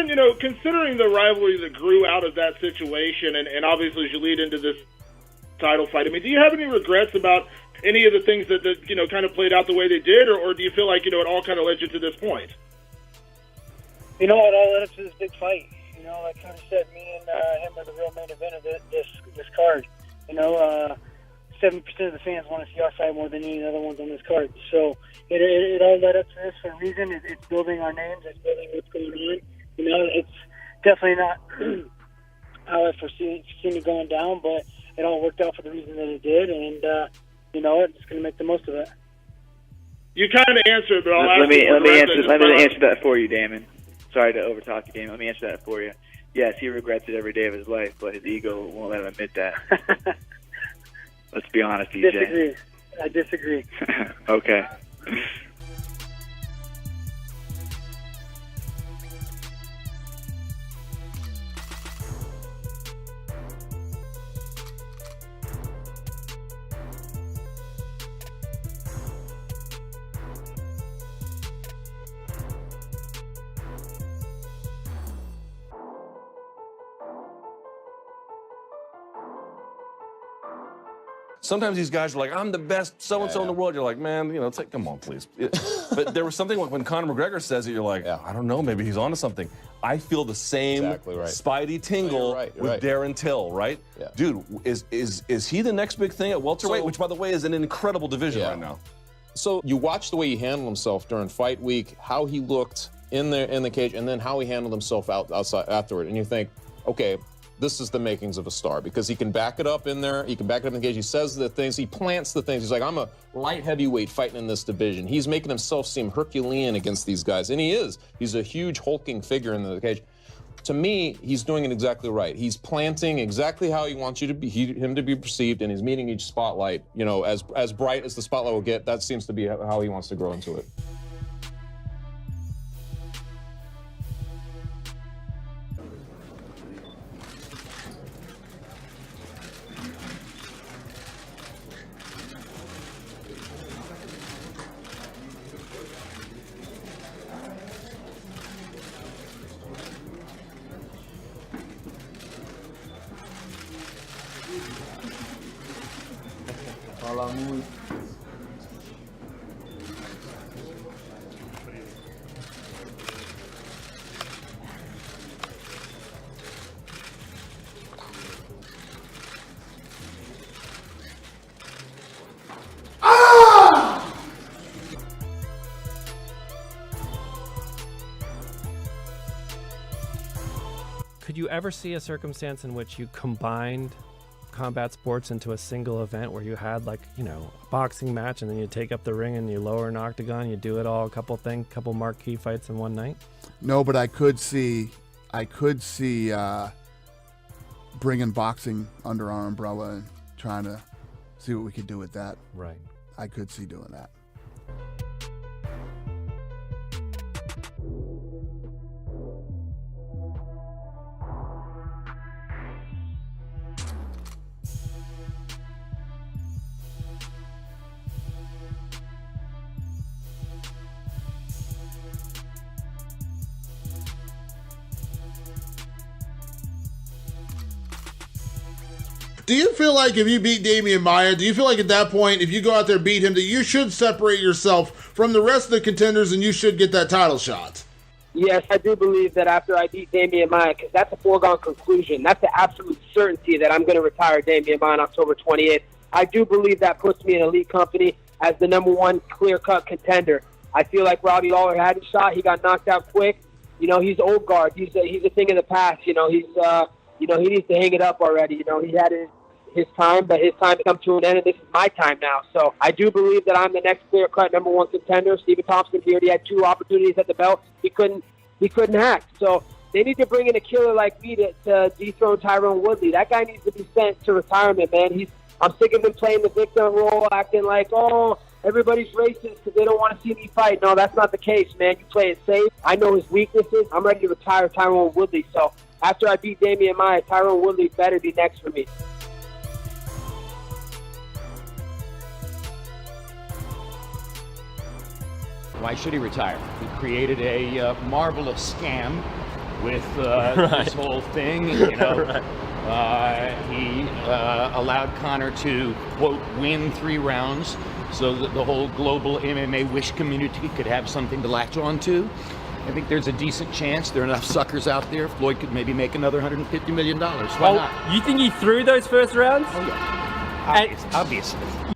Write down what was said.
Kevin, considering the rivalry that grew out of that situation, and obviously as you lead into this title fight, do you have any regrets about any of the things that kind of played out the way they did, or do you feel like, it all kind of led you to this point? It all led up to this big fight. Like Connor said, me and him are the real main event of this card. 70% of the fans want to see our fight more than any other ones on this card. So it all led up to this for a reason. It's building our names. It's building what's going on. It's definitely not how I foreseen it going down, but it all worked out for the reason that it did, and it's going to make the most of it. You kind of answered, but I'll let me answer that for you, Damon. Sorry to overtalk you, Damon. Let me answer that for you. Yes, he regrets it every day of his life, but his ego won't let him admit that. Let's be honest, EJ. I disagree. Okay. Sometimes these guys are like, I'm the best so-and-so in the world. You're like, man, it's like, come on, please. But there was something when Conor McGregor says it, you're like, I don't know, maybe he's onto something. I feel the same spidey tingle with Darren Till, right? Yeah. Dude, is he the next big thing at welterweight, which, by the way, is an incredible division right now? So you watch the way he handled himself during fight week, how he looked in the cage, and then how he handled himself outside afterward, and you think, okay, this is the makings of a star, because he can back it up in there. He can back it up in the cage. He says the things. He plants the things. He's like, I'm a light heavyweight fighting in this division. He's making himself seem Herculean against these guys, and he is. He's a huge hulking figure in the cage. To me, he's doing it exactly right. He's planting exactly how he wants him to be perceived, and he's meeting each spotlight. As bright as the spotlight will get. That seems to be how he wants to grow into it. Could you ever see a circumstance in which you combined combat sports into a single event where you had, like, a boxing match and then you take up the ring and you lower an octagon, you do it all, couple marquee fights in one night? No, but I could see bringing boxing under our umbrella and trying to see what we could do with that. Right. I could see doing that. Do you feel like if you beat Damian Maia, do you feel like at that point, if you go out there and beat him, that you should separate yourself from the rest of the contenders and you should get that title shot? Yes, I do believe that after I beat Damian Maia, because that's a foregone conclusion. That's the absolute certainty that I'm going to retire Damian Maia on October 28th. I do believe that puts me in elite company as the #1 clear-cut contender. I feel like Robbie Lawler had his shot. He got knocked out quick. He's old guard. He's a thing of the past. He needs to hang it up already. He had his time, but his time has come to an end, and this is my time now. So I do believe that I'm the next clear-cut #1 contender. Stephen Thompson, he already had 2 opportunities at the belt. He couldn't hack. So they need to bring in a killer like me to dethrone Tyron Woodley. That guy needs to be sent to retirement, man. I'm sick of him playing the victim role, acting like, oh, everybody's racist because they don't want to see me fight. No, that's not the case, man. You play it safe. I know his weaknesses. I'm ready to retire Tyron Woodley. So after I beat Damian Maia, Tyron Woodley better be next for me. Why should he retire? He created a marvelous scam with this whole thing. You know, he allowed Conor to, quote, win 3 rounds so that the whole global MMA wish community could have something to latch on to. I think there's a decent chance there are enough suckers out there. Floyd could maybe make another $150 million. Why not? You think he threw those first rounds? Oh, yeah. Obviously.